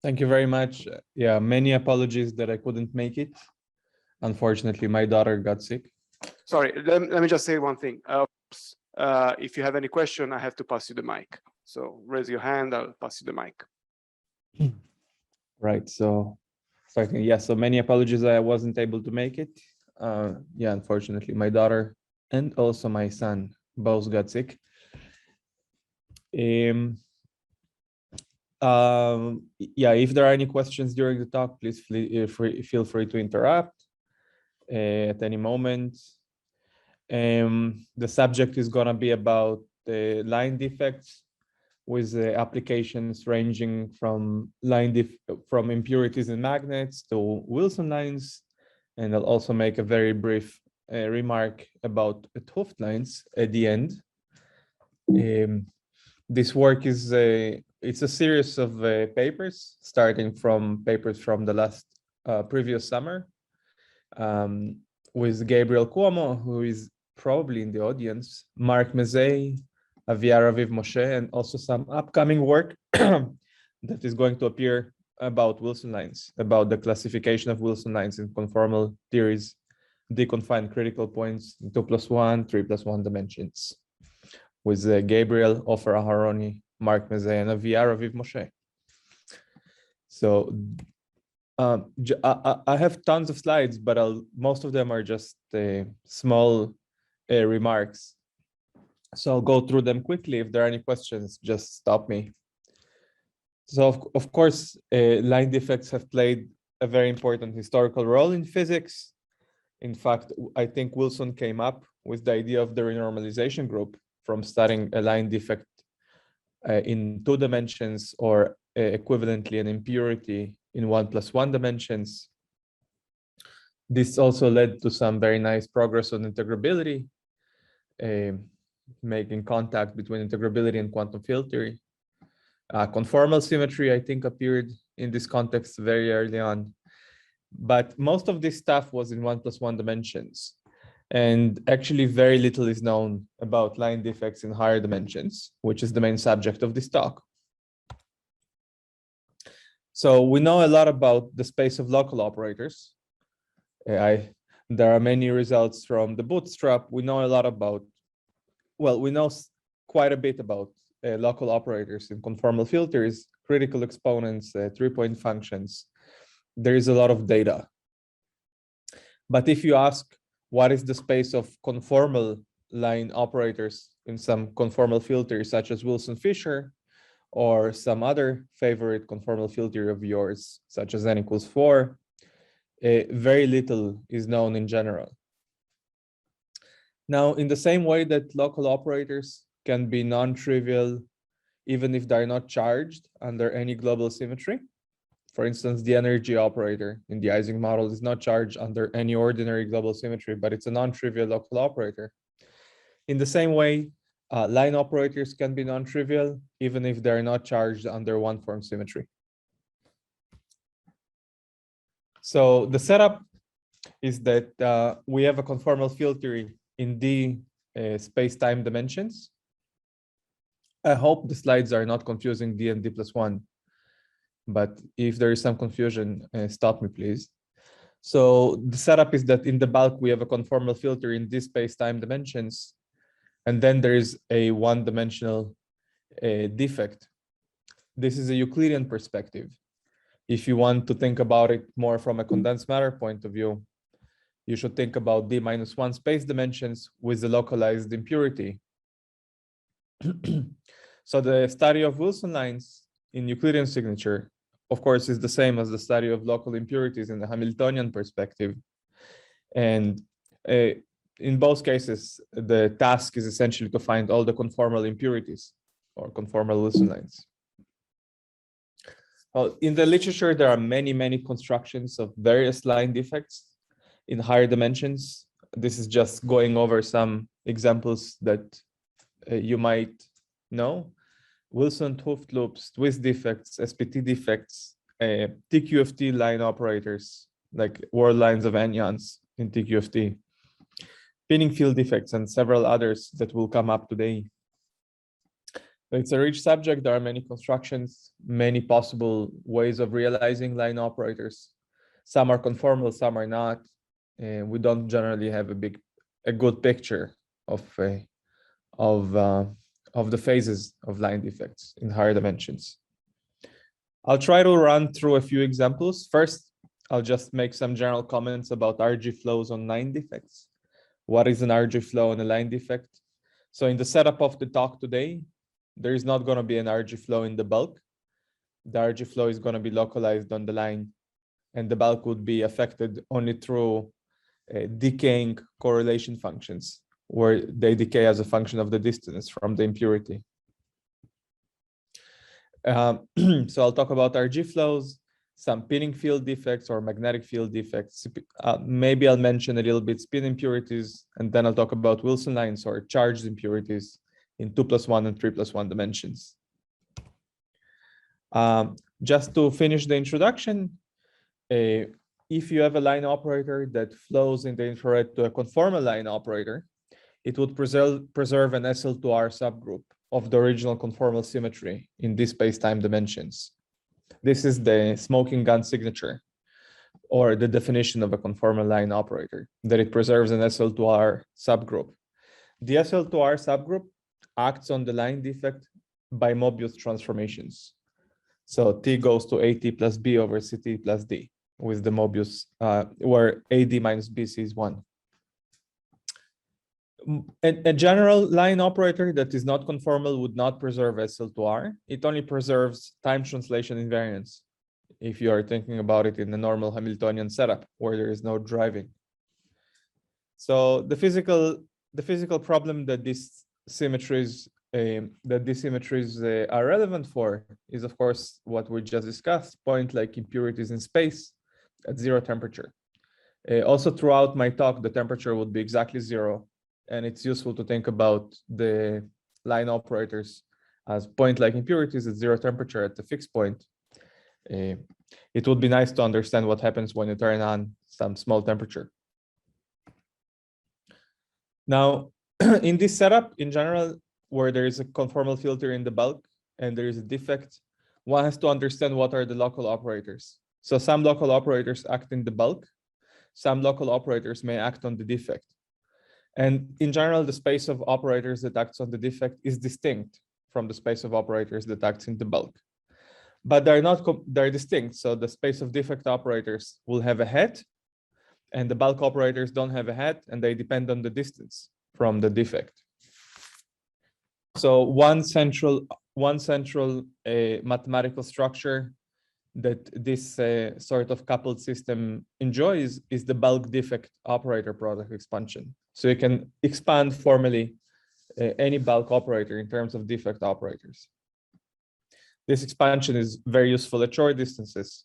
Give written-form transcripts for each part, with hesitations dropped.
Thank you very much. Yeah, many apologies that I couldn't make it. Unfortunately, my daughter got sick. Sorry, let me just say one thing. If you have any question, I have to pass you the mic. So raise your hand, I'll pass you the mic. Right, so starting, yeah, so many apologies I wasn't able to make it. Yeah, unfortunately, my daughter and also my son both got sick. Yeah, if there are any questions during the talk, please feel free to interrupt at any moment. The subject is going to be about line defects with applications ranging from from impurities in magnets to Wilson lines, and I'll also make a very brief remark about 't Hooft lines at the end. This work is it's a series of papers, starting from papers from the last previous summer, with Gabriel Cuomo, who is probably in the audience, Mark Mezei, Aviar Aviv Moshe, and also some upcoming work that is going to appear about Wilson lines, about the classification of Wilson lines in conformal theories, deconfined critical points in 2+1, 3+1 dimensions, with Gabriel, Ofer Aharoni, Mark Mezei, and Aviar Aviv Moshe. So I have tons of slides, but most of them are just small remarks. So I'll go through them quickly. If there are any questions, just stop me. So of course, line defects have played a very important historical role in physics. In fact, I think Wilson came up with the idea of the renormalization group from studying a line defect in 2 dimensions, or equivalently an impurity in 1+1 dimensions. This also led to some very nice progress on integrability, making contact between integrability and quantum field theory. Conformal symmetry, I think, appeared in this context very early on. But most of this stuff was in 1+1 dimensions. And actually very little is known about line defects in higher dimensions, which is the main subject of this talk. So we know a lot about the space of local operators. There are many results from the bootstrap. We know a lot about, well, we know quite a bit about local operators in conformal field theories, critical exponents, 3-point functions. There is a lot of data. But if you ask, what is the space of conformal line operators in some conformal field theory, such as Wilson-Fisher, or some other favorite conformal field theory of yours, such as n=4, very little is known in general. Now, in the same way that local operators can be non-trivial, even if they're not charged under any global symmetry. For instance, the energy operator in the Ising model is not charged under any ordinary global symmetry, but it's a non-trivial local operator. In the same way, line operators can be non-trivial, even if they're not charged under one-form symmetry. So the setup is that we have a conformal field theory in D space-time dimensions. I hope the slides are not confusing D and D+1. But if there is some confusion, stop me, please. So the setup is that in the bulk, we have a conformal field theory in this space-time dimensions. And then there is a one-dimensional defect. This is a Euclidean perspective. If you want to think about it more from a condensed matter point of view, you should think about D-1 space dimensions with the localized impurity. So the study of Wilson lines in Euclidean signature, of course, is the same as the study of local impurities in the Hamiltonian perspective. And in both cases, the task is essentially to find all the conformal impurities or conformal Wilson lines. Well, in the literature, there are many constructions of various line defects in higher dimensions. This is just going over some examples that you might know. Wilson 't Hooft loops, twist defects, SPT defects, TQFT line operators, like world lines of anyons in TQFT, pinning field defects, and several others that will come up today. It's a rich subject. There are many constructions, many possible ways of realizing line operators. Some are conformal, some are not. We don't generally have a good picture of the phases of line defects in higher dimensions. I'll try to run through a few examples. First, I'll just make some general comments about RG flows on line defects. What is an RG flow on a line defect? So in the setup of the talk today, there is not going to be an RG flow in the bulk. The RG flow is going to be localized on the line, and the bulk would be affected only through decaying correlation functions, where they decay as a function of the distance from the impurity. So I'll talk about RG flows, some pinning field defects or magnetic field defects. Maybe I'll mention a little bit spin impurities, and then I'll talk about Wilson lines or charged impurities in 2+1 and 3+1 dimensions. Just to finish the introduction, if you have a line operator that flows in the infrared to a conformal line operator, it would preserve an SL2R subgroup of the original conformal symmetry in this space-time dimensions. This is the smoking gun signature, or the definition of a conformal line operator, that it preserves an SL2R subgroup. The SL2R subgroup acts on the line defect by Mobius transformations. So T goes to AT plus B over CT plus D with the Mobius, where AD minus BC is 1. A general line operator that is not conformal would not preserve SL2R. It only preserves time translation invariance, if you are thinking about it in a normal Hamiltonian setup where there is no driving. So the physical problem that these symmetries are relevant for is, of course, what we just discussed: point-like impurities in space at 0 temperature. Also, throughout my talk, the temperature would be exactly 0. And it's useful to think about the line operators as point-like impurities at 0 temperature at the fixed point. It would be nice to understand what happens when you turn on some small temperature. Now, in this setup, in general, where there is a conformal filter in the bulk and there is a defect, one has to understand what are the local operators. So some local operators act in the bulk. Some local operators may act on the defect. And in general, the space of operators that acts on the defect is distinct from the space of operators that acts in the bulk. But they're distinct. So the space of defect operators will have a head, and the bulk operators don't have a head, and they depend on the distance from the defect. So one central mathematical structure that this sort of coupled system enjoys is the bulk defect operator product expansion. So you can expand formally any bulk operator in terms of defect operators. This expansion is very useful at short distances,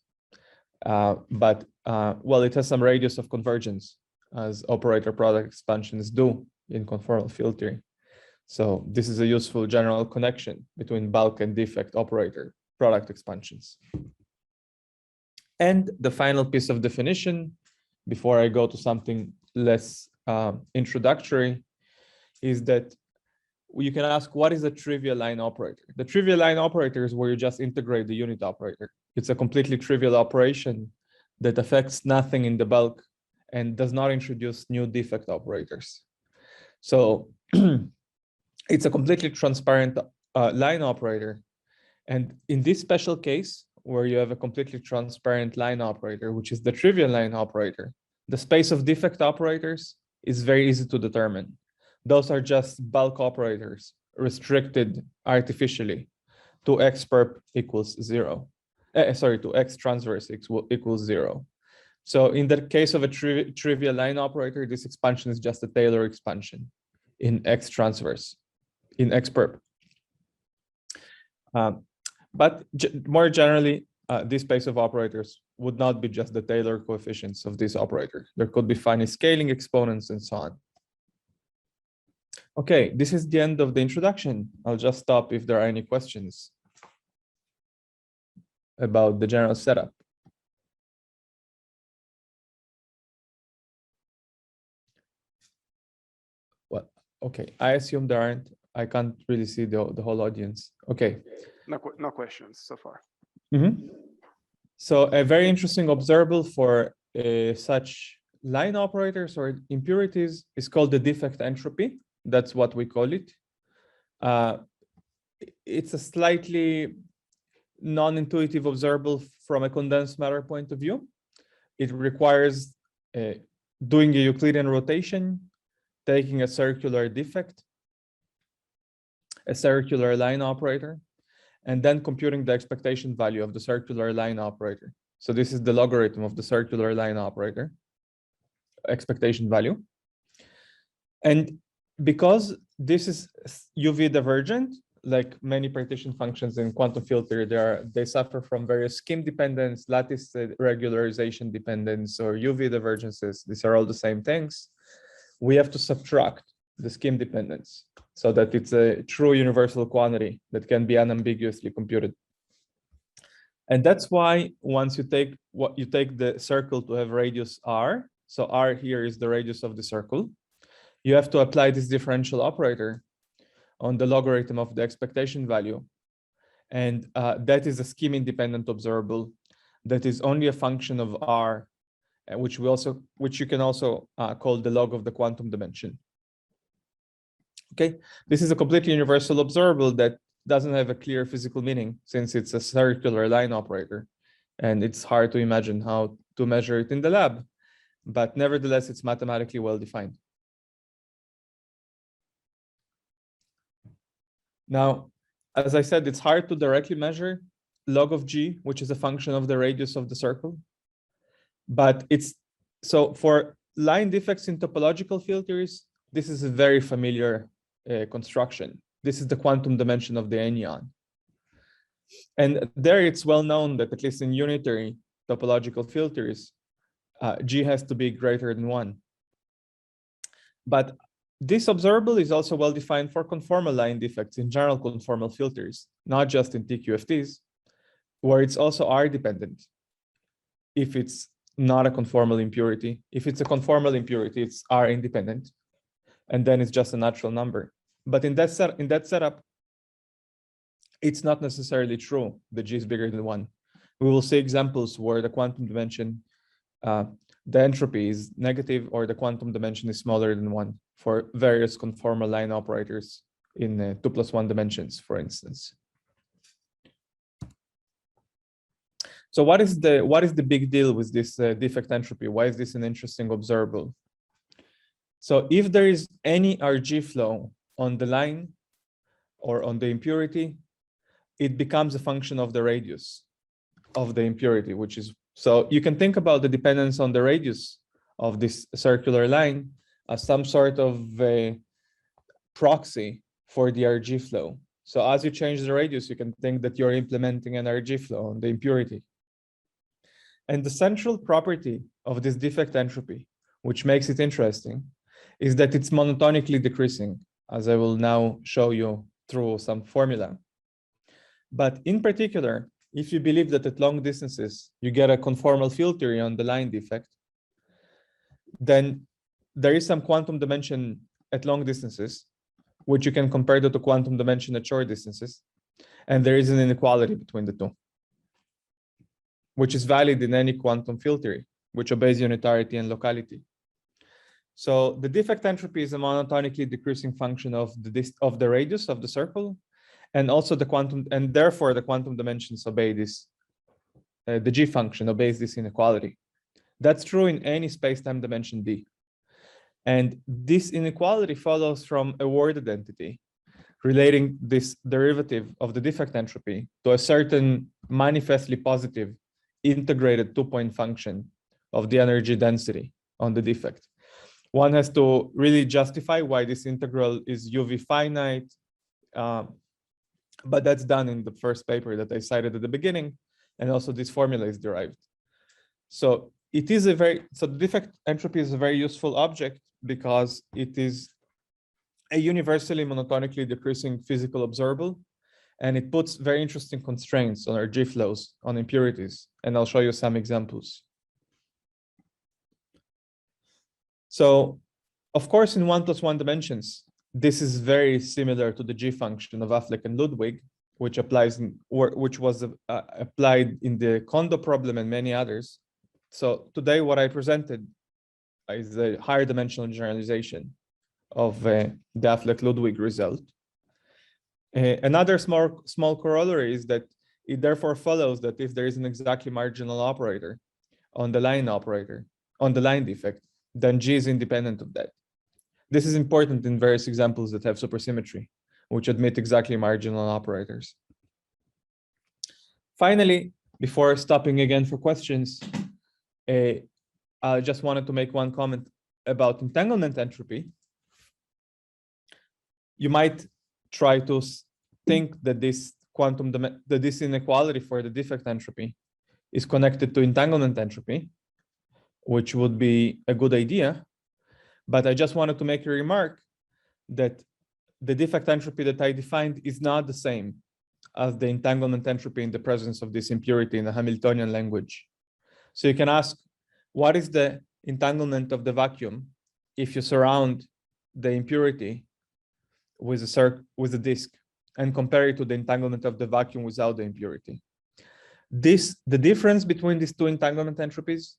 but it has some radius of convergence, as operator product expansions do in conformal field theory. So this is a useful general connection between bulk and defect operator product expansions. And the final piece of definition, before I go to something less introductory, is that you can ask, what is a trivial line operator? The trivial line operator is where you just integrate the unit operator. It's a completely trivial operation that affects nothing in the bulk and does not introduce new defect operators. So it's a completely transparent line operator. And in this special case, where you have a completely transparent line operator, which is the trivial line operator, the space of defect operators is very easy to determine. Those are just bulk operators restricted artificially to x perp equals 0. To x transverse equals 0. So in the case of a trivial line operator, this expansion is just a Taylor expansion in x transverse, in x perp. But more generally, this space of operators would not be just the Taylor coefficients of this operator. There could be finite scaling exponents and so on. Okay, this is the end of the introduction. I'll just stop if there are any questions about the general setup. Well, okay, I assume there aren't. I can't really see the whole audience. Okay. No questions so far. So a very interesting observable for such line operators or impurities is called the defect entropy. That's what we call it. It's a slightly non-intuitive observable from a condensed matter point of view. It requires doing a Euclidean rotation, taking a circular defect, a circular line operator, and then computing the expectation value of the circular line operator. So this is the logarithm of the circular line operator, expectation value. And because this is UV divergent, like many partition functions in quantum field theory, they suffer from various scheme dependence, lattice regularization dependence, or UV divergences. These are all the same things. We have to subtract the scheme dependence so that it's a true universal quantity that can be unambiguously computed. And that's why once you take the circle to have radius r, so r here is the radius of the circle, you have to apply this differential operator on the logarithm of the expectation value. And that is a scheme independent observable that is only a function of r, which you can also call the log of the quantum dimension. Okay, this is a completely universal observable that doesn't have a clear physical meaning since it's a circular line operator, and it's hard to imagine how to measure it in the lab, but nevertheless, it's mathematically well defined. Now, as I said, it's hard to directly measure log of g, which is a function of the radius of the circle. But so for line defects in topological field theories, this is a very familiar construction. This is the quantum dimension of the enyon. And there it's well known that at least in unitary topological field theories, g has to be greater than 1. But this observable is also well defined for conformal line defects in general conformal field theories, not just in TQFTs, where it's also R dependent. If it's not a conformal impurity, if it's a conformal impurity, it's R independent, and then it's just a natural number. But in that setup, it's not necessarily true that G is bigger than 1. We will see examples where the quantum dimension, the entropy is negative, or the quantum dimension is smaller than 1 for various conformal line operators in 2+1 dimensions, for instance. So what is the big deal with this defect entropy? Why is this an interesting observable? So if there is any RG flow on the line or on the impurity, it becomes a function of the radius of the impurity, which is, so you can think about the dependence on the radius of this circular line as some sort of a proxy for the RG flow. So as you change the radius, you can think that you're implementing an RG flow on the impurity. And the central property of this defect entropy, which makes it interesting, is that it's monotonically decreasing, as I will now show you through some formula. But in particular, if you believe that at long distances, you get a conformal field theory on the line defect, then there is some quantum dimension at long distances, which you can compare to the quantum dimension at short distances. And there is an inequality between the two, which is valid in any quantum field theory, which obeys unitarity and locality. So the defect entropy is a monotonically decreasing function of the radius of the circle, and also the quantum, and therefore the quantum dimensions obey this. The G function obeys this inequality. That's true in any space-time dimension D. And this inequality follows from a word identity relating this derivative of the defect entropy to a certain manifestly positive integrated two-point function of the energy density on the defect. One has to really justify why this integral is UV finite, but that's done in the first paper that I cited at the beginning, and also this formula is derived. So it is so the defect entropy is a very useful object because it is a universally monotonically decreasing physical observable, and it puts very interesting constraints on our G flows on impurities, and I'll show you some examples. So, of course, in 1+1 dimensions, This is very similar to the G function of Affleck and Ludwig, which was applied in the Kondo problem and many others. So today, what I presented is a higher dimensional generalization of the Affleck-Ludwig result. Another small corollary is that it therefore follows that if there is an exactly marginal operator on the line defect, then G is independent of that. This is important in various examples that have supersymmetry, which admit exactly marginal operators. Finally, before stopping again for questions, I just wanted to make one comment about entanglement entropy. You might try to think that this this inequality for the defect entropy is connected to entanglement entropy, which would be a good idea. But I just wanted to make a remark that the defect entropy that I defined is not the same as the entanglement entropy in the presence of this impurity in the Hamiltonian language. So you can ask, what is the entanglement of the vacuum if you surround the impurity with a disk and compare it to the entanglement of the vacuum without the impurity? The difference between these two entanglement entropies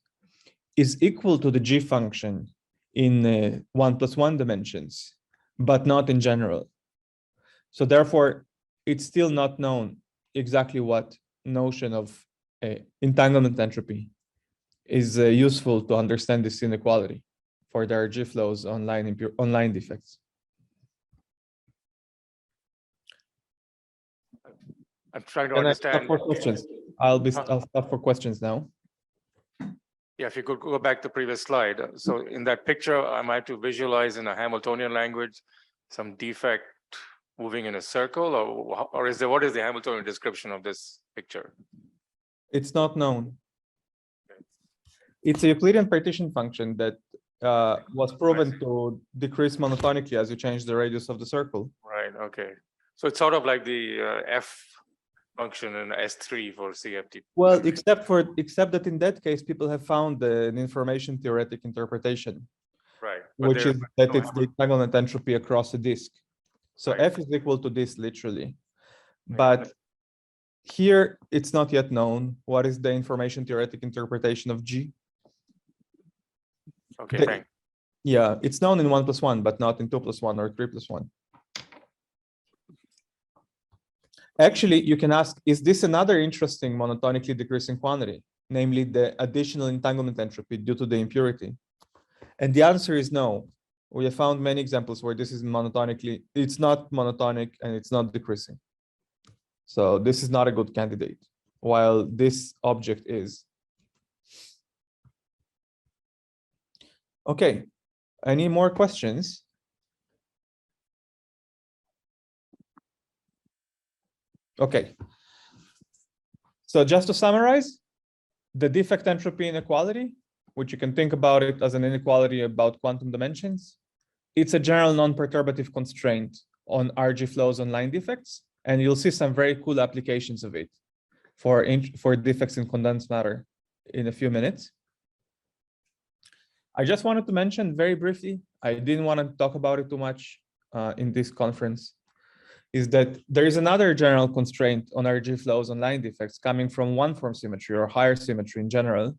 is equal to the G function in 1+1 dimensions, but not in general. So therefore, it's still not known exactly what notion of entanglement entropy is useful to understand this inequality for the G flows on line defects. I'm trying to understand. For questions. I'll stop for questions now. Yeah, if you could go back to the previous slide. So in that picture, I might to visualize in a Hamiltonian language some defect moving in a circle, or is there, what is the Hamiltonian description of this picture? It's not known. Okay. It's a Euclidean partition function that was proven to decrease monotonically as you change the radius of the circle. Right. Okay. So it's sort of like the F function in S3 for CFT. Well, except that in that case, people have found an information theoretic interpretation, right? Which is that it's the entanglement entropy across a disk. So right. F is equal to this literally, but here it's not yet known what is the information theoretic interpretation of G. Okay, thanks. Yeah, it's known in 1+1, but not in 2+1 or 3+1. Actually, you can ask, is this another interesting monotonically decreasing quantity, namely the additional entanglement entropy due to the impurity? And the answer is no. We have found many examples where this is monotonically, it's not monotonic and it's not decreasing. So this is not a good candidate, while this object is. Okay, any more questions? Okay, so just to summarize, the defect entropy inequality, which you can think about it as an inequality about quantum dimensions, it's a general non-perturbative constraint on RG flows on line defects, and you'll see some very cool applications of it for defects in condensed matter in a few minutes. I just wanted to mention very briefly, I didn't want to talk about it too much in this conference, is that there is another general constraint on RG flows on line defects coming from one-form symmetry or higher symmetry in general.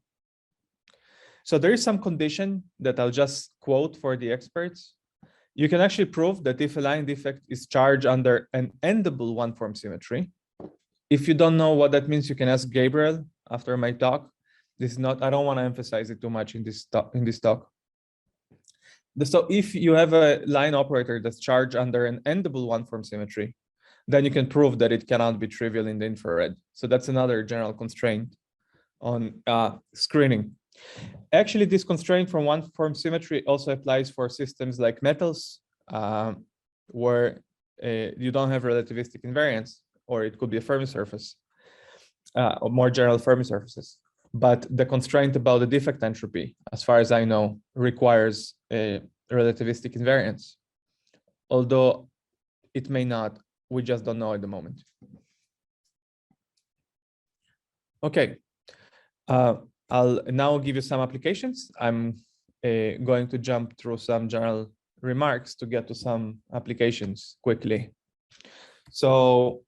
So there is some condition that I'll just quote for the experts. You can actually prove that if a line defect is charged under an endable one-form symmetry, if you don't know what that means, you can ask Gabriel after my talk. This is not, I don't want to emphasize it too much in this talk. So if you have a line operator that's charged under an endable one-form symmetry, then you can prove that it cannot be trivial in the infrared. So that's another general constraint on screening. Actually, this constraint from one-form symmetry also applies for systems like metals, where you don't have relativistic invariance, or it could be a Fermi surface, or more general Fermi surfaces. But the constraint about the defect entropy, as far as I know, requires a relativistic invariance. Although it may not, we just don't know at the moment. Okay, I'll now give you some applications. I'm going to jump through some general remarks to get to some applications quickly. So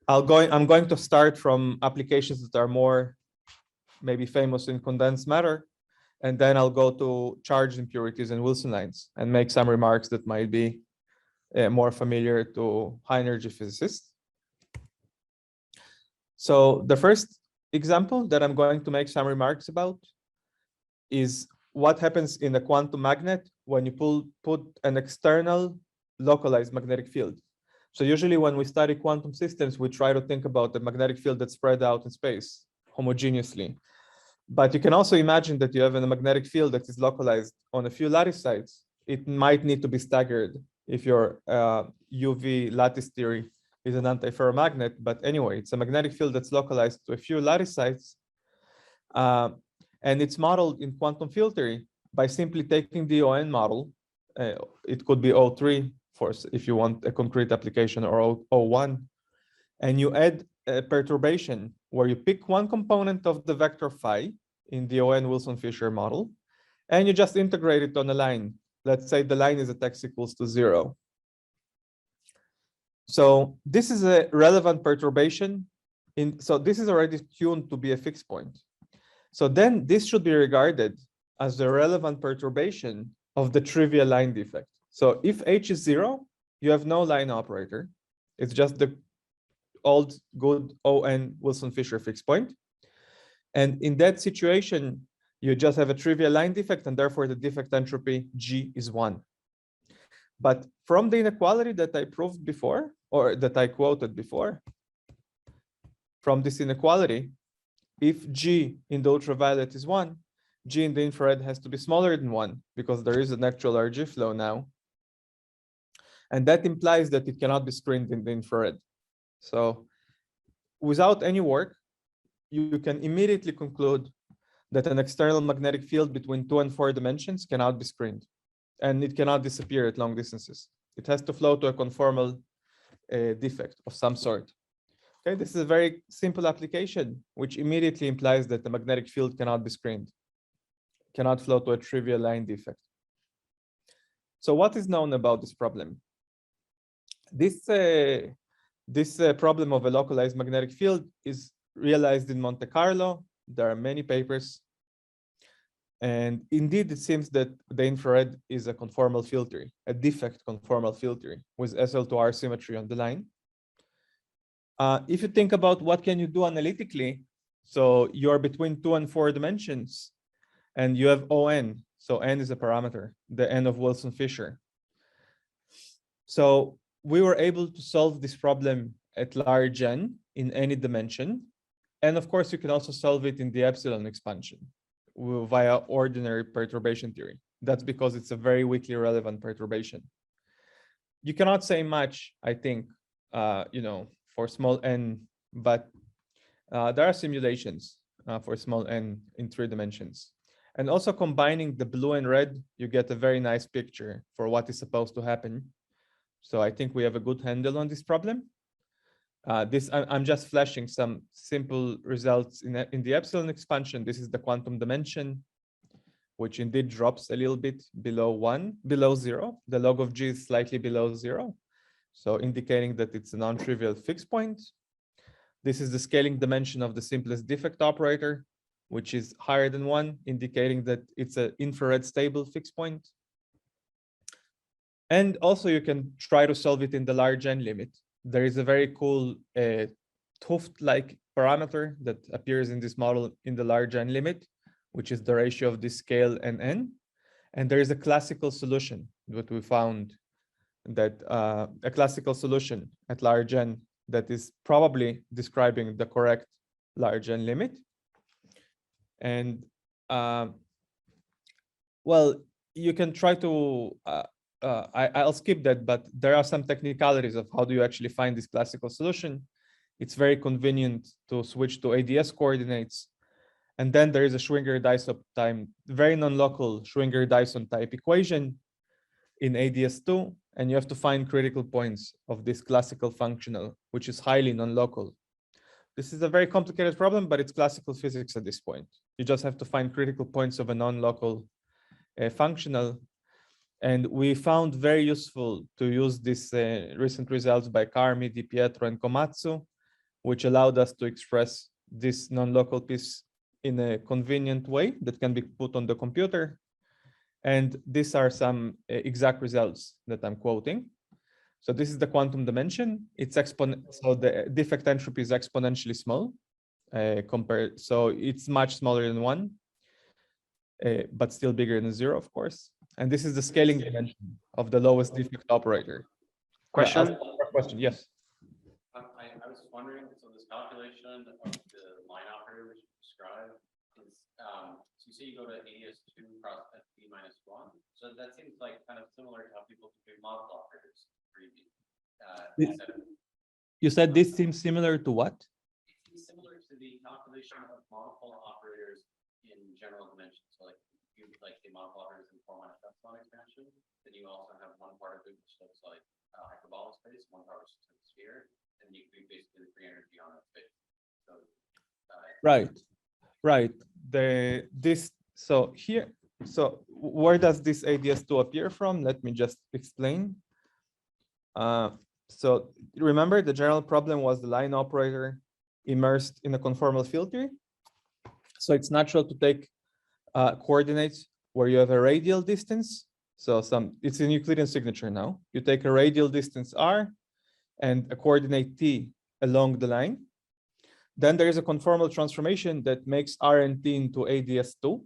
I'm going to start from applications that are more maybe famous in condensed matter, and then I'll go to charged impurities and Wilson lines and make some remarks that might be more familiar to high energy physicists. So the first example that I'm going to make some remarks about is what happens in a quantum magnet when you put an external localized magnetic field. So usually when we study quantum systems, we try to think about the magnetic field that's spread out in space homogeneously. But you can also imagine that you have a magnetic field that is localized on a few lattice sites. It might need to be staggered if your UV lattice theory is an antiferromagnet. But anyway, it's a magnetic field that's localized to a few lattice sites. And it's modeled in quantum field theory by simply taking the ON model. It could be O3 for if you want a concrete application, or O1. And you add a perturbation where you pick one component of the vector phi in the ON Wilson-Fisher model, and you just integrate it on a line. Let's say the line is at x equals to 0. So this is a relevant perturbation. So this is already tuned to be a fixed point. So then this should be regarded as the relevant perturbation of the trivial line defect. So if H is 0, you have no line operator. It's just the old good ON Wilson-Fisher fixed point. And in that situation, you just have a trivial line defect, and therefore the defect entropy G is 1. But from the inequality that I proved before, or that I quoted before, from this inequality, if G in the ultraviolet is 1, G in the infrared has to be smaller than 1, because there is an actual RG flow now. And that implies that it cannot be screened in the infrared. So without any work, you can immediately conclude that an external magnetic field between 2 and 4 dimensions cannot be screened, and it cannot disappear at long distances. It has to flow to a conformal defect of some sort. Okay, this is a very simple application, which immediately implies that the magnetic field cannot be screened, cannot flow to a trivial line defect. So what is known about this problem? This problem of a localized magnetic field is realized in Monte Carlo. There are many papers. And indeed, it seems that the infrared is a conformal field theory, a defect conformal field theory with SL2R symmetry on the line. If you think about what can you do analytically, so you're between 2 and 4 dimensions, and you have ON. So N is a parameter, the N of Wilson-Fisher. So we were able to solve this problem at large N in any dimension. And of course, you can also solve it in the epsilon expansion via ordinary perturbation theory. That's because it's a very weakly relevant perturbation. You cannot say much, I think, for small n, but there are simulations for small n in 3 dimensions. And also combining the blue and red, you get a very nice picture for what is supposed to happen. So I think we have a good handle on this problem. I'm just flashing some simple results in the epsilon expansion. This is the quantum dimension, which indeed drops a little bit below 0. The log of G is slightly below 0. So indicating that it's a non-trivial fixed point. This is the scaling dimension of the simplest defect operator, which is higher than 1, indicating that it's an infrared stable fixed point. And also you can try to solve it in the large N limit. There is a very cool Tuft-like parameter that appears in this model in the large N limit, which is the ratio of this scale and N. And there is a classical solution that we found, that a classical solution at large N that is probably describing the correct large N limit. And well, you can try to, I'll skip that, but there are some technicalities of how do you actually find this classical solution. It's very convenient to switch to ADS coordinates. And then there is a Schwinger-Dyson time, very non-local Schwinger-Dyson type equation in ADS2, and you have to find critical points of this classical functional, which is highly non-local. This is a very complicated problem, but it's classical physics at this point. You just have to find critical points of a non-local functional. And we found very useful to use these recent results by Carmi, Di Pietro, and Komatsu, which allowed us to express this non-local piece in a convenient way that can be put on the computer. And these are some exact results that I'm quoting. So this is the quantum dimension. It's so the defect entropy is exponentially small compared. So it's much smaller than 1, but still bigger than 0, of course. And this is the scaling dimension of the lowest defect operator. Question? Yeah, question, yes. I was just wondering, so this calculation of the line operator which you described is, so you say you go to ADS2 cross FP minus 1. So that seems like kind of similar to how people compute model operators previously. You said this seems similar to what? It seems similar to the calculation of monopole operators in general dimensions. So like you like the monopole operators in 4 minus epsilon expansion, then you also have one part of it which looks like hyperbolic space, one part which is a sphere, and you can basically the free energy on that space. So right. So where does this ADS2 appear from? Let me just explain. So remember, the general problem was the line operator immersed in a conformal field theory. So it's natural to take coordinates where you have a radial distance. So it's a Euclidean signature now. You take a radial distance r and a coordinate t along the line. Then there is a conformal transformation that makes r and t into ADS2.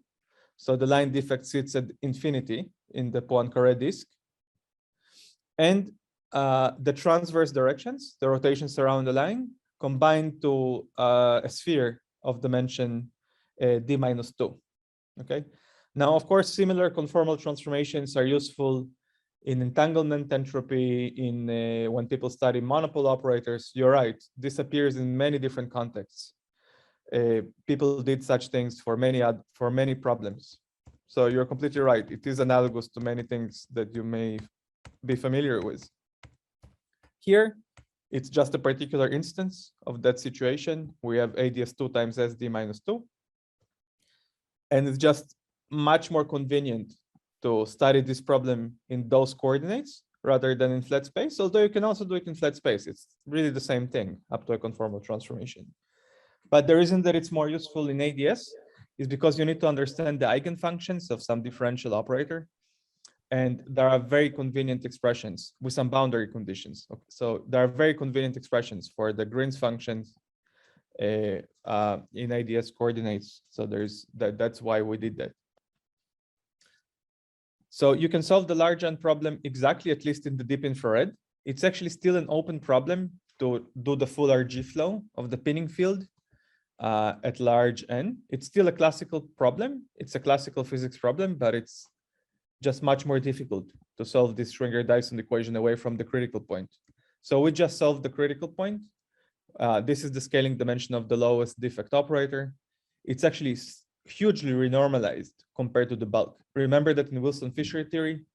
So the line defect sits at infinity in the Poincaré disk. And the transverse directions, the rotations around the line, combine to a sphere of dimension d minus 2. Okay. Now, of course, similar conformal transformations are useful in entanglement entropy, in when people study monopole operators. You're right. This appears in many different contexts. People did such things for many problems. So you're completely right. It is analogous to many things that you may be familiar with. Here, it's just a particular instance of that situation. We have ADS2 times SD minus 2. And it's just much more convenient to study this problem in those coordinates rather than in flat space, although you can also do it in flat space. It's really the same thing up to a conformal transformation. But the reason that it's more useful in ADS is because you need to understand the eigenfunctions of some differential operator. And there are very convenient expressions with some boundary conditions. Okay, so there are very convenient expressions for the Green's functions in ADS coordinates. So that's why we did that. So you can solve the large N problem exactly, at least in the deep infrared. It's actually still an open problem to do the full RG flow of the pinning field at large N. It's still a classical problem. It's a classical physics problem, but it's just much more difficult to solve this Schwinger-Dyson equation away from the critical point. So we just solved the critical point. This is the scaling dimension of the lowest defect operator. It's actually hugely renormalized compared to the bulk. Remember that in Wilson-Fisher theory,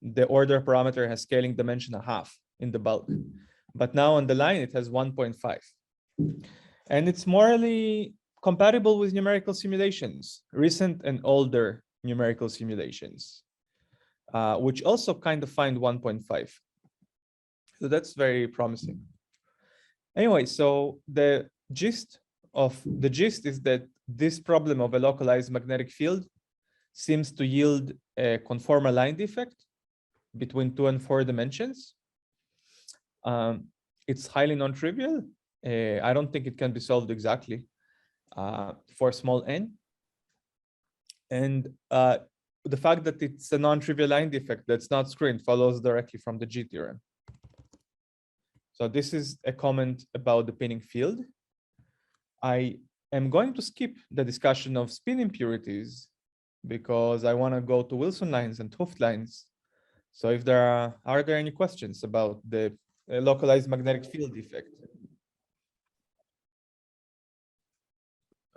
the order parameter has scaling dimension 1/2 in the bulk. But now on the line, it has 1.5. And it's morally compatible with numerical simulations, recent and older numerical simulations, which also kind of find 1.5. So that's very promising. Anyway, so the gist is that this problem of a localized magnetic field seems to yield a conformal line defect between 2 and 4 dimensions. It's highly non-trivial. I don't think it can be solved exactly for small n. And the fact that it's a non-trivial line defect that's not screened follows directly from the G theorem. So this is a comment about the pinning field. I am going to skip the discussion of spin impurities because I want to go to Wilson lines and 't Hooft lines. So if there are there any questions about the localized magnetic field defect?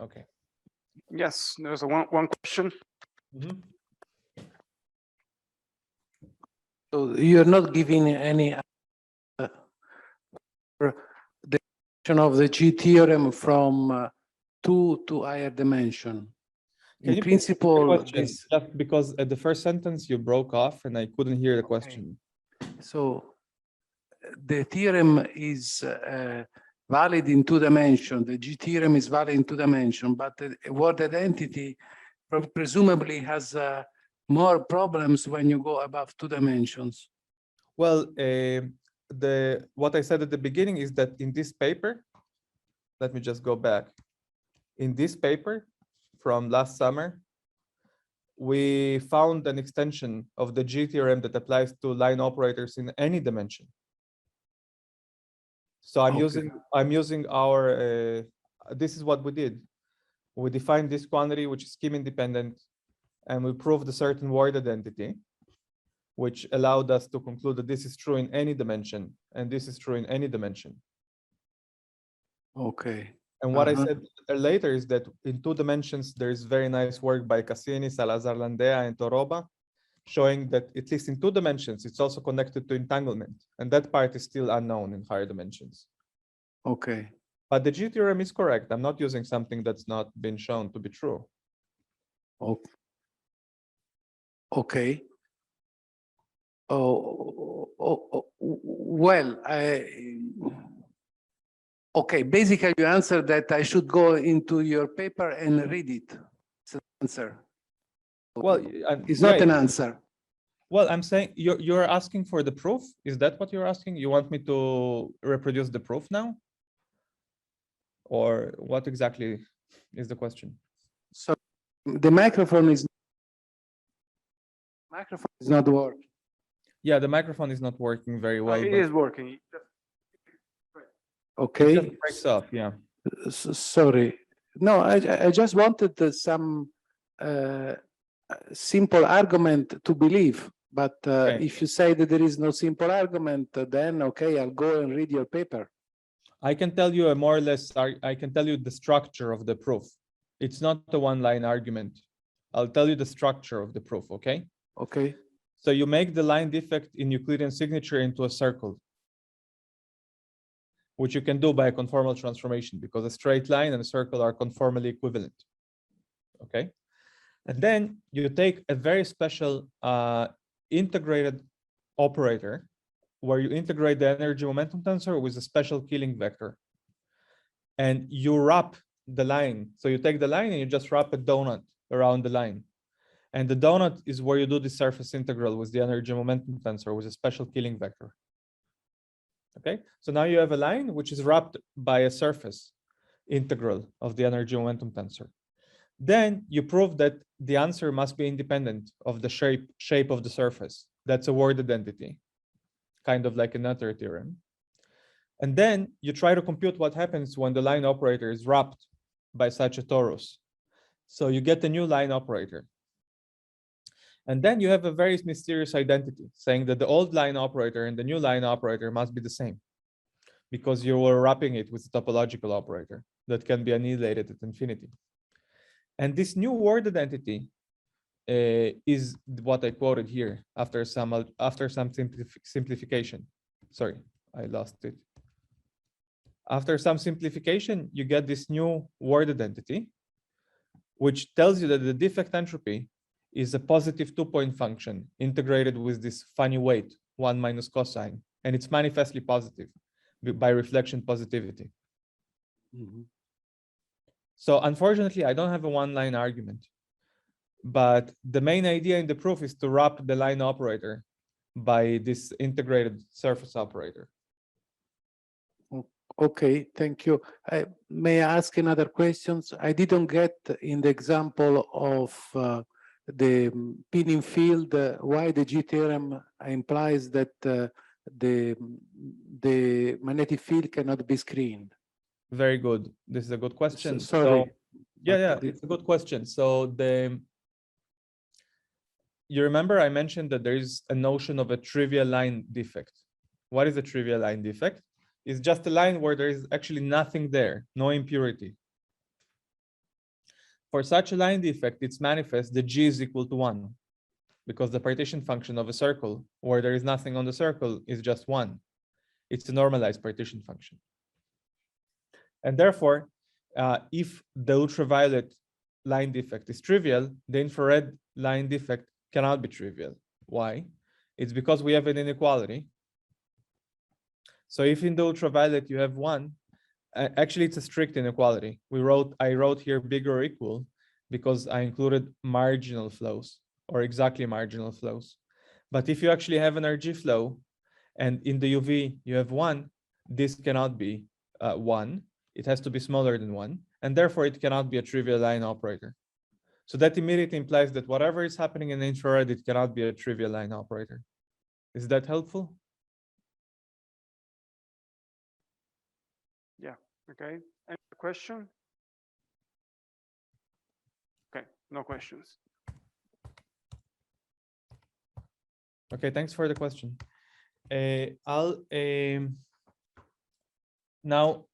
Okay. Yes, there's one question. Mm-hmm. So you're not giving any definition of the G theorem from 2 to higher dimension. Can In you please repeat the principle, question? this, Just because at the first sentence you broke off and I couldn't hear the Okay. question. so the theorem is valid in 2 dimensions. The G theorem is valid in 2 dimensions, but the word identity presumably has more problems when you go above 2 dimensions. Well, what I said at the beginning is that in this paper, let me just go back. In this paper from last summer, we found an extension of the G theorem that applies to line operators in any dimension. So I'm Okay. using our this is what we did. We defined this quantity, which is scheme independent, and we proved a certain word identity, which allowed us to conclude that this is true in any dimension, and this is true in any dimension. Okay. And what I said later is that in 2 dimensions, there is very nice work by Cassini, Salazar Landea, and Toroba, showing that at least in 2 dimensions, it's also connected to entanglement. And that part is still unknown in higher dimensions. Okay. But the G theorem is correct. I'm not using something that's not been shown to be true. Okay. Well, okay, basically you answered that I should go into your paper and read it. It's an answer. Well, It's yeah, not an answer. well, I'm saying you're asking for the proof. Is that what you're asking? You want me to reproduce the proof now? Or what exactly is the question? So the microphone is not working. Yeah, the microphone is not working very well. It but is working. it Okay. just breaks up, yeah. Sorry. No, I just wanted some simple argument to believe. But Okay. if you say that there is no simple argument, then okay, I'll go and read your paper. I can tell you a more or less, I can tell you the structure of the proof. It's not a one-line argument. I'll tell you the structure of the proof, okay? Okay. So you make the line defect in Euclidean signature into a circle, which you can do by a conformal transformation because a straight line and a circle are conformally equivalent, okay? And then you take a very special integrated operator where you integrate the energy momentum tensor with a special killing vector. And you wrap the line. So you take the line and you just wrap a donut around the line. And the donut is where you do the surface integral with the energy momentum tensor with a special killing vector. Okay, so now you have a line which is wrapped by a surface integral of the energy momentum tensor. Then you prove that the answer must be independent of the shape of the surface. That's a word identity, kind of like a Noether theorem. And then you try to compute what happens when the line operator is wrapped by such a torus. So you get a new line operator. And then you have a very mysterious identity saying that the old line operator and the new line operator must be the same because you were wrapping it with a topological operator that can be annihilated at infinity. And this new word identity is what I quoted here after some simplification. Sorry, I lost it. After some simplification, you get this new word identity, which tells you that the defect entropy is a positive 2-point function integrated with this funny weight, 1 minus cosine, and it's manifestly positive by reflection positivity. Mm-hmm. So unfortunately, I don't have a one-line argument, but the main idea in the proof is to wrap the line operator by this integrated surface operator. Okay, thank you. May I ask another question? I didn't get in the example of the pinning field why the G theorem implies that the magnetic field cannot be screened. Very good. This is a good question. Sorry. So, yeah, it's a good question. So you remember I mentioned that there is a notion of a trivial line defect. What is a trivial line defect? It's just a line where there is actually nothing there, no impurity. For such a line defect, it's manifest that G is equal to 1 because the partition function of a circle where there is nothing on the circle is just 1. It's a normalized partition function. And therefore, if the ultraviolet line defect is trivial, the infrared line defect cannot be trivial. Why? It's because we have an inequality. So if in the ultraviolet you have 1, actually it's a strict inequality. I wrote here bigger or equal because I included marginal flows or exactly marginal flows. But if you actually have an RG flow and in the UV you have 1, this cannot be 1. It has to be smaller than 1, and therefore it cannot be a trivial line operator. So that immediately implies that whatever is happening in infrared, it cannot be a trivial line operator. Is that helpful? Yeah, okay. Any question? Okay, no questions. Okay, thanks for the question. I'll now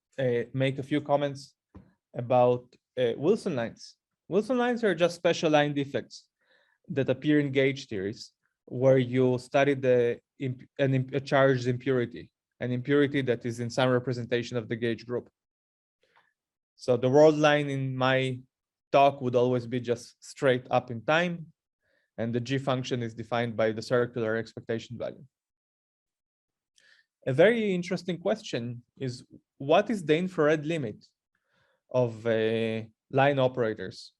make a few comments about Wilson lines. Wilson lines are just special line defects that appear in gauge theories, where you study a charged impurity, an impurity that is in some representation of the gauge group. So the world line in my talk would always be just straight up in time, and the G function is defined by the circular expectation value. A very interesting question is, what is the infrared limit of line operators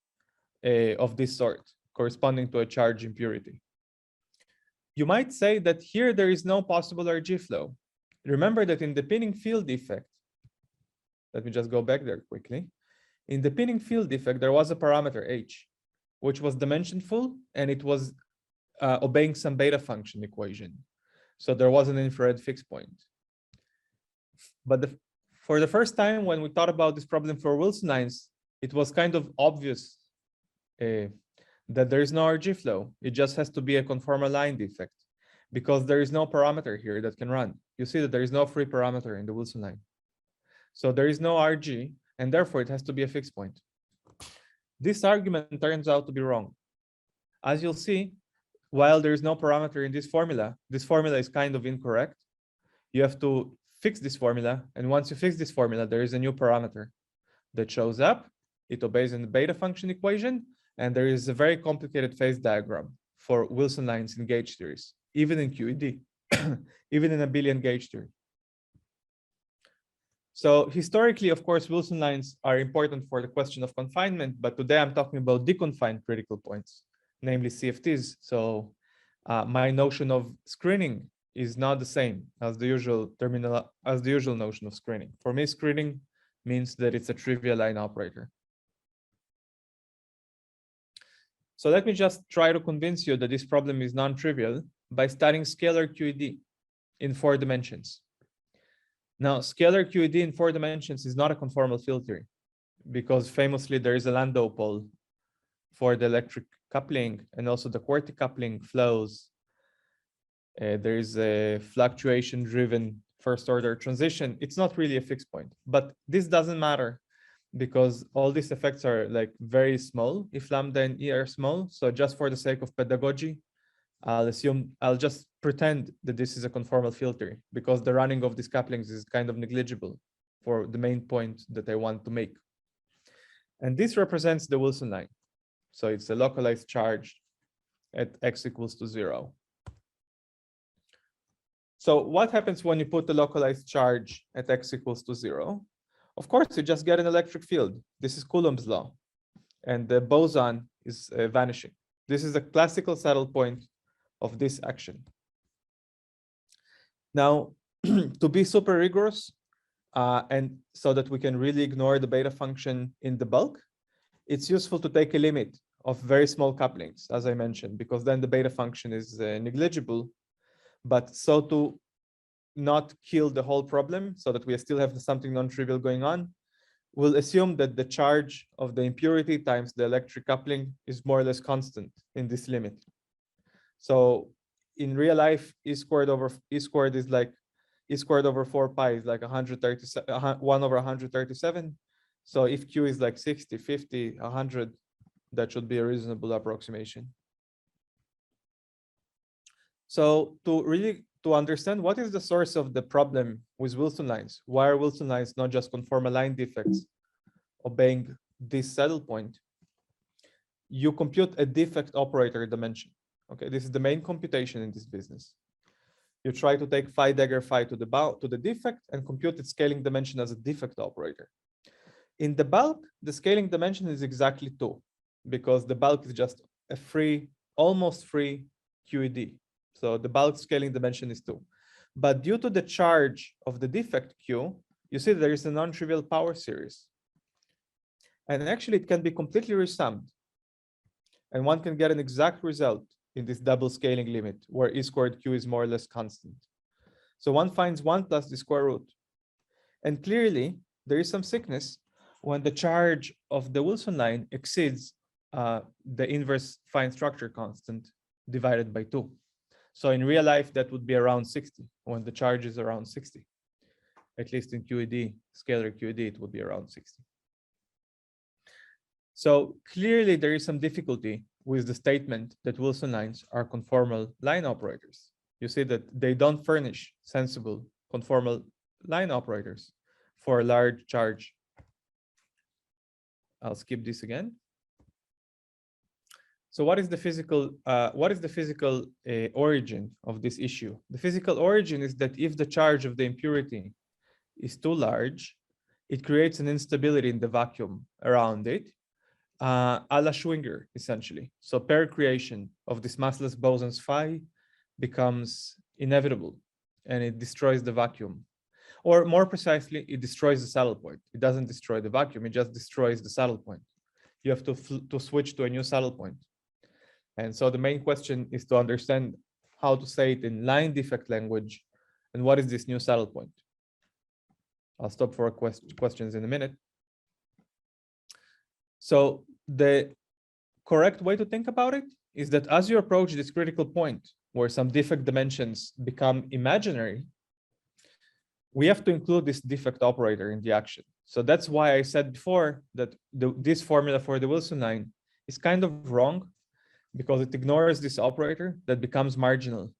of this sort, corresponding to a charge impurity? You might say that here there is no possible RG flow. Remember that in the pinning field defect, let me just go back there quickly. In the pinning field defect, there was a parameter H, which was dimensionful, and it was obeying some beta function equation. So there was an infrared fixed point. But for the first time, when we thought about this problem for Wilson lines, it was kind of obvious that there is no RG flow. It just has to be a conformal line defect, because there is no parameter here that can run. You see that there is no free parameter in the Wilson line. So there is no RG, and therefore it has to be a fixed point. This argument turns out to be wrong. As you'll see, while there is no parameter in this formula is kind of incorrect. You have to fix this formula, and once you fix this formula, there is a new parameter that shows up. It obeys in the beta function equation, and there is a very complicated phase diagram for Wilson lines in gauge theories, even in QED, even in a billion gauge theory. So historically, of course, Wilson lines are important for the question of confinement, but today I'm talking about deconfined critical points, namely CFTs. So my notion of screening is not the same as the usual notion of screening. For me, screening means that it's a trivial line operator. So let me just try to convince you that this problem is non-trivial by studying scalar QED in 4 dimensions. Now, scalar QED in 4 dimensions is not a conformal field theory, because famously there is a Landau pole for the electric coupling, and also the quartic coupling flows. There is a fluctuation-driven first-order transition. It's not really a fixed point, but this doesn't matter because all these effects are like very small if lambda and E are small. So just for the sake of pedagogy, I'll just pretend that this is a conformal field theory, because the running of these couplings is kind of negligible for the main point that I want to make. And this represents the Wilson line. So it's a localized charge at x equals to 0. So what happens when you put the localized charge at x equals to 0? Of course, you just get an electric field. This is Coulomb's law, and the boson is vanishing. This is a classical saddle point of this action. Now, to be super rigorous, and so that we can really ignore the beta function in the bulk, it's useful to take a limit of very small couplings, as I mentioned, because then the beta function is negligible. But so to not kill the whole problem, so that we still have something non-trivial going on, we'll assume that the charge of the impurity times the electric coupling is more or less constant in this limit. So in real life, E squared is like E squared over 4 pi is like 1 over 137. So if Q is like 60, 50, 100, that should be a reasonable approximation. So to understand what is the source of the problem with Wilson lines, why are Wilson lines not just conformal line defects obeying this saddle point? you compute a defect operator dimension. Okay, this is the main computation in this business. You try to take phi dagger phi to the defect and compute its scaling dimension as a defect operator. In the bulk, the scaling dimension is exactly 2, because the bulk is just a free, almost free QED. So the bulk scaling dimension is 2. But due to the charge of the defect Q, you see there is a non-trivial power series. And actually, it can be completely resummed. And one can get an exact result in this double scaling limit, where E squared Q is more or less constant. So one finds 1 plus the square root. And clearly, there is some sickness when the charge of the Wilson line exceeds the inverse fine structure constant divided by 2. So in real life, that would be around 60, when the charge is around 60. At least in QED, scalar QED, it would be around 60. So clearly, there is some difficulty with the statement that Wilson lines are conformal line operators. You see that they don't furnish sensible conformal line operators for a large charge. I'll skip this again. So what is the physical origin of this issue? The physical origin is that if the charge of the impurity is too large, it creates an instability in the vacuum around it, a la Schwinger, essentially. So pair creation of this massless bosons phi becomes inevitable, and it destroys the vacuum. Or more precisely, it destroys the saddle point. It doesn't destroy the vacuum, it just destroys the saddle point. You have to switch to a new saddle point. And so the main question is to understand how to say it in line defect language, and what is this new saddle point? I'll stop for questions in a minute. So the correct way to think about it is that as you approach this critical point where some defect dimensions become imaginary, we have to include this defect operator in the action. So that's why I said before that this formula for the Wilson line is kind of wrong, because it ignores this operator that becomes marginal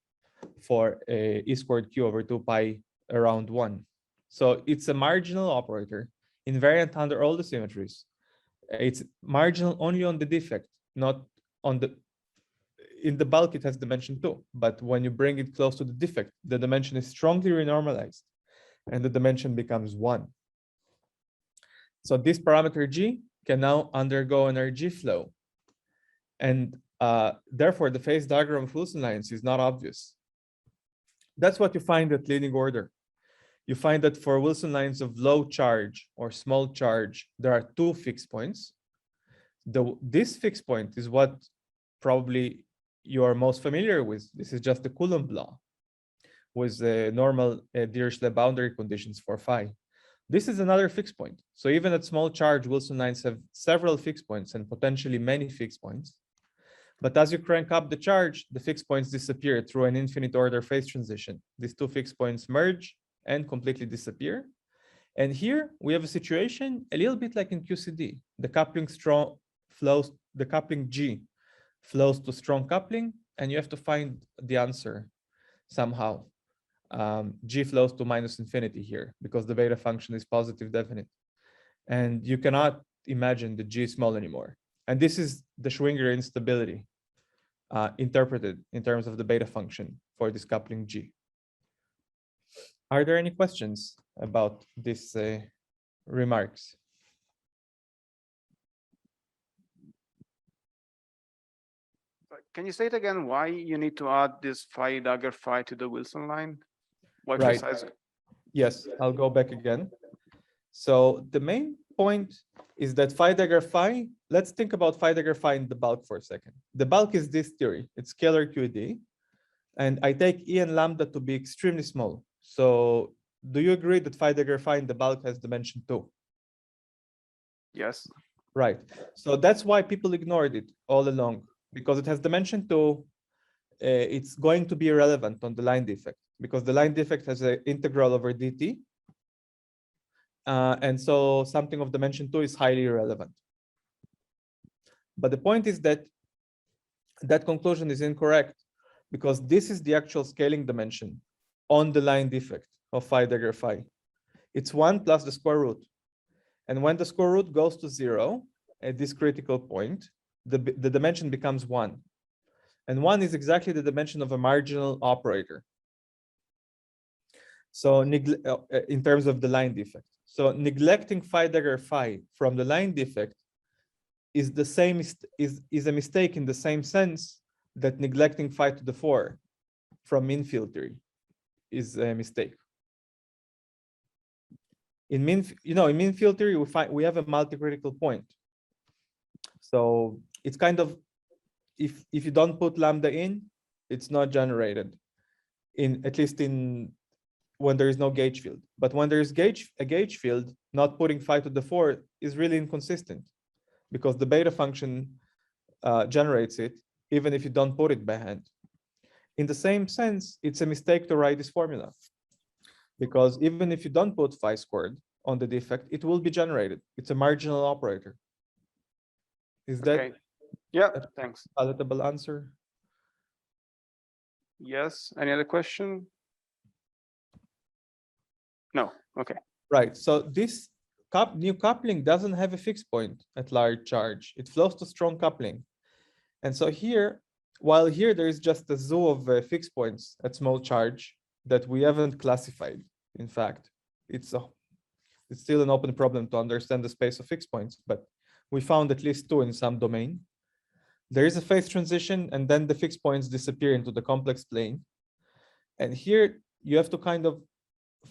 for E squared Q over 2 pi around 1. So it's a marginal operator invariant under all the symmetries. It's marginal only on the defect, not on the, in the bulk it has dimension 2, but when you bring it close to the defect, the dimension is strongly renormalized and the dimension becomes 1. So this parameter G can now undergo an RG flow, and therefore the phase diagram of Wilson lines is not obvious. That's what you find at leading order. You find that for Wilson lines of low charge or small charge, there are 2 fixed points. This fixed point is what probably you are most familiar with. This is just the Coulomb law with the normal Dirichlet boundary conditions for phi. This is another fixed point. So even at small charge, Wilson lines have several fixed points and potentially many fixed points. But as you crank up the charge, the fixed points disappear through an infinite order phase transition. These 2 fixed points merge and completely disappear. And here we have a situation a little bit like in QCD. The coupling the coupling G flows to strong coupling, and you have to find the answer somehow. G flows to minus infinity here because the beta function is positive definite. And you cannot imagine the G small anymore. And this is the Schwinger instability interpreted in terms of the beta function for this coupling G. Are there any questions about these remarks? Can you state again why you need to add this phi dagger phi to the Wilson line? Why Right. precise? Yes, I'll go back again. So the main point is that phi dagger phi, let's think about phi dagger phi in the bulk for a second. The bulk is this theory, it's scalar QED, and I take E and lambda to be extremely small. So do you agree that phi dagger phi in the bulk has dimension 2? Yes. Right. So that's why people ignored it all along, because it has dimension 2. It's going to be irrelevant on the line defect, because the line defect has an integral over dt. And so something of dimension 2 is highly irrelevant. But the point is that that conclusion is incorrect, because this is the actual scaling dimension on the line defect of phi dagger phi. It's 1 plus the square root. And when the square root goes to 0 at this critical point, the dimension becomes 1. And 1 is exactly the dimension of a marginal operator. So in terms of the line defect. So neglecting phi dagger phi from the line defect is the same is a mistake in the same sense that neglecting phi to the 4 from mean field theory is a mistake. In mean field theory, we have a multi-critical point. So it's kind of, if you don't put lambda in, it's not generated, at least when there is no gauge field. But when there is a gauge field, not putting phi to the 4 is really inconsistent, because the beta function generates it, even if you don't put it by hand. In the same sense, it's a mistake to write this formula, because even if you don't put phi squared on the defect, it will be generated. It's a marginal operator. Is that Okay. Yeah, a thanks. palatable answer? Yes, any other question? No, okay. Right. So this new coupling doesn't have a fixed point at large charge. It flows to strong coupling. And so here, while here there is just a zoo of fixed points at small charge that we haven't classified. In fact, it's still an open problem to understand the space of fixed points, but we found at least 2 in some domain. There is a phase transition, and then the fixed points disappear into the complex plane. And here you have to kind of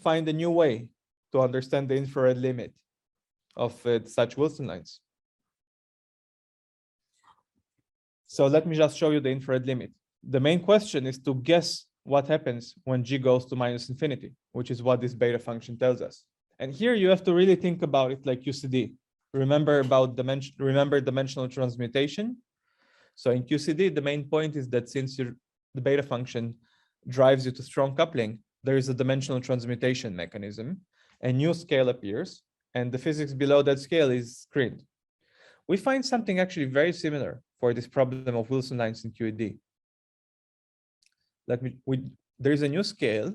find a new way to understand the infrared limit of such Wilson lines. So let me just show you the infrared limit. The main question is to guess what happens when G goes to -infinity, which is what this beta function tells us. And here you have to really think about it like QCD. Remember dimensional transmutation. So in QCD, the main point is that since the beta function drives you to strong coupling, there is a dimensional transmutation mechanism. A new scale appears, and the physics below that scale is screened. We find something actually very similar for this problem of Wilson lines in QED. There is a new scale.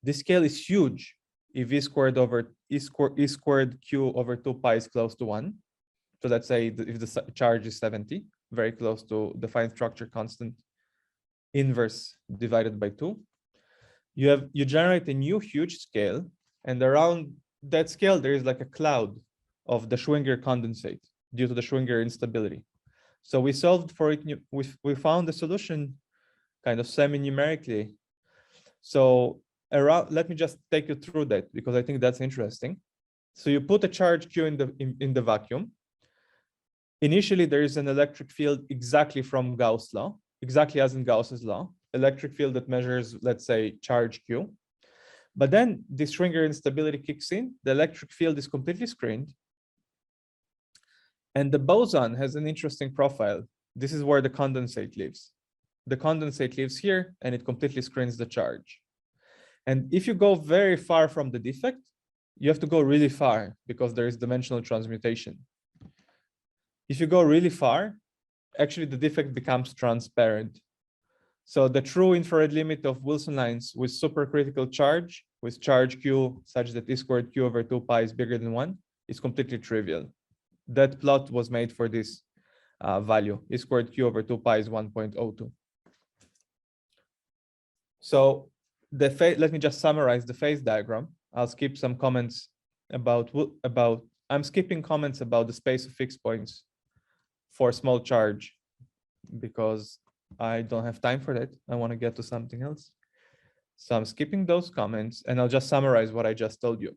This scale is huge if e squared q over 2 pi is close to 1. So let's say if the charge is 70, very close to the fine structure constant inverse divided by 2. You generate a new huge scale, and around that scale there is like a cloud of the Schwinger condensate due to the Schwinger instability. So we solved for it. We found the solution kind of semi-numerically. So let me just take you through that, because I think that's interesting. So you put a charge q in the vacuum. Initially, there is an electric field exactly from Gauss' law, exactly as in Gauss's law, electric field that measures, let's say, charge q. But then this Schwinger instability kicks in, the electric field is completely screened. And the boson has an interesting profile. This is where the condensate lives. The condensate lives here, and it completely screens the charge. And if you go very far from the defect, you have to go really far because there is dimensional transmutation. If you go really far, actually the defect becomes transparent. So the true infrared limit of Wilson lines with supercritical charge, with charge q such that e squared q over 2 pi is bigger than 1, is completely trivial. That plot was made for this value. E squared q over 2 pi is 1.02. So let me just summarize the phase diagram. I'll skip some comments I'm skipping comments about the space of fixed points for small charge because I don't have time for that. I want to get to something else. So I'm skipping those comments, and I'll just summarize what I just told you.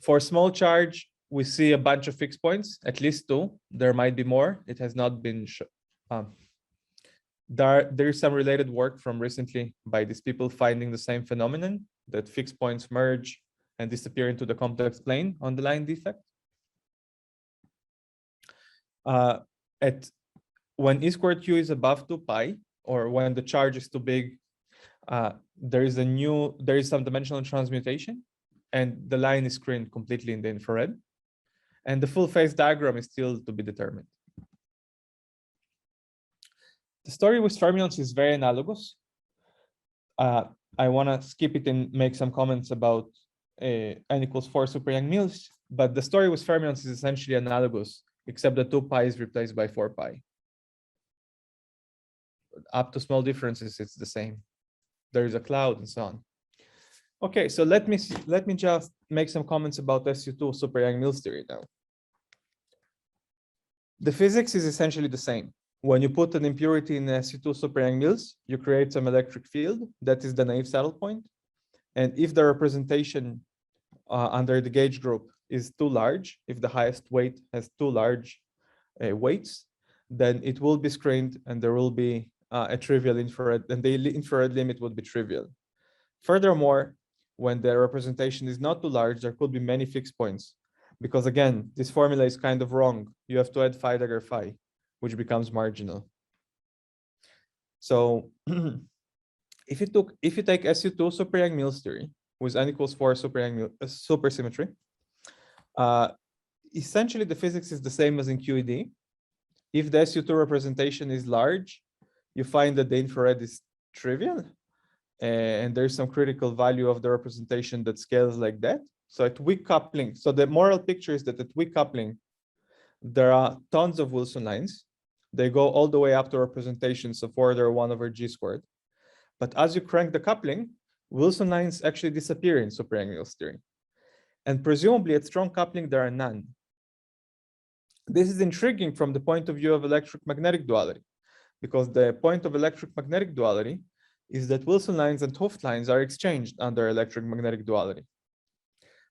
For small charge, we see a bunch of fixed points, at least 2. There might be more. It has not been there is some related work from recently by these people finding the same phenomenon, that fixed points merge and disappear into the complex plane on the line defect. When e squared q is above 2 pi, or when the charge is too big, there is some dimensional transmutation, and the line is screened completely in the infrared. And the full phase diagram is still to be determined. The story with fermions is very analogous. I want to skip it and make some comments about n equals 4 super Young Mills, but the story with fermions is essentially analogous except the 2 pi is replaced by 4 pi. Up to small differences, it's the same. There is a cloud and so on. Okay, so let me just make some comments about SU2 super Yang-Mills theory now. The physics is essentially the same. When you put an impurity in SU2 super Yang-Mills, you create some electric field. That is the naive saddle point. And if the representation under the gauge group is too large, if the highest weight has too large weights, then it will be screened and there will be a trivial infrared, and the infrared limit would be trivial. Furthermore, when the representation is not too large, there could be many fixed points, because again, this formula is kind of wrong. You have to add phi dagger phi, which becomes marginal. So if you take SU2 super Yang-Mills theory with n equals 4 supersymmetry, essentially the physics is the same as in QED. If the SU2 representation is large, you find that the infrared is trivial, and there's some critical value of the representation that scales like that. So at weak coupling, so the moral picture is that at weak coupling, there are tons of Wilson lines. They go all the way up to representations of order 1 over g squared. But as you crank the coupling, Wilson lines actually disappear in super Yang-Mills theory. And presumably at strong coupling, there are none. This is intriguing from the point of view of electric-magnetic duality, because the point of electric-magnetic duality is that Wilson lines and 't Hooft lines are exchanged under electric-magnetic duality.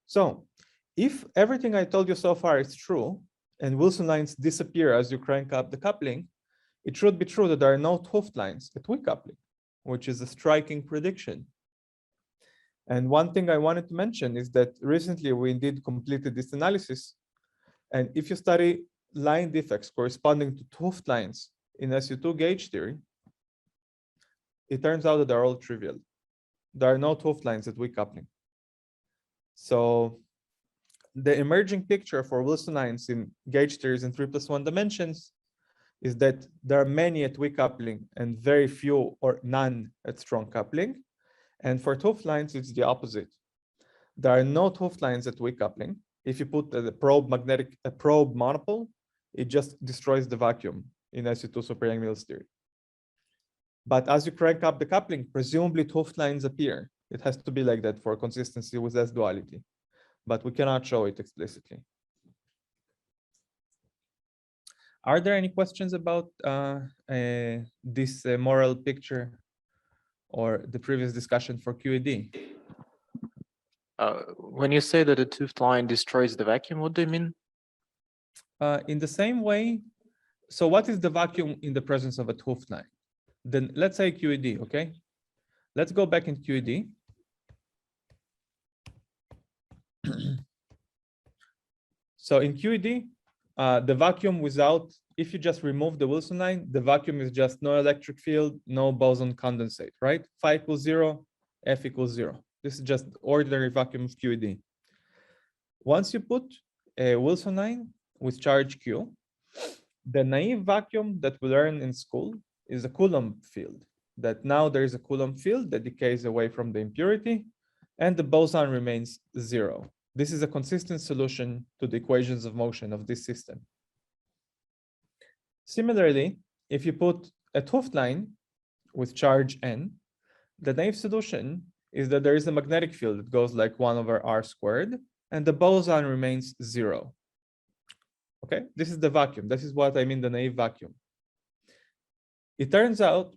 So if everything I told you so far is true, and Wilson lines disappear as you crank up the coupling, it should be true that there are no 't Hooft lines at weak coupling, which is a striking prediction. And one thing I wanted to mention is that recently we indeed completed this analysis. And if you study line defects corresponding to 't Hooft lines in SU2 gauge theory, it turns out that they're all trivial. There are no 't Hooft lines at weak coupling. So the emerging picture for Wilson lines in gauge theories in 3+1 dimensions is that there are many at weak coupling and very few or none at strong coupling. And for 't Hooft lines, it's the opposite. There are no 't Hooft lines at weak coupling. If you put a probe monopole, it just destroys the vacuum in SU2 super Yang-Mills theory. But as you crank up the coupling, presumably 't Hooft lines appear. It has to be like that for consistency with S duality, but we cannot show it explicitly. Are there any questions about this moral picture or the previous discussion for QED? When you say that a 't Hooft line destroys the vacuum, what do you mean? In the same way, so what is the vacuum in the presence of a 't Hooft line? Then let's say QED, okay? Let's go back in QED. So in QED, the vacuum without, if you just remove the Wilson line, the vacuum is just no electric field, no boson condensate, right? Phi equals 0, F equals 0. This is just ordinary vacuum of QED. Once you put a Wilson line with charge Q, the naive vacuum that we learn in school is a Coulomb field, that now there is a Coulomb field that decays away from the impurity, and the boson remains 0. This is a consistent solution to the equations of motion of this system. Similarly, if you put a 't Hooft line with charge N, the naive solution is that there is a magnetic field that goes like 1 over r squared, and the boson remains 0. Okay, this is the vacuum. This is what I mean, the naive vacuum. It turns out,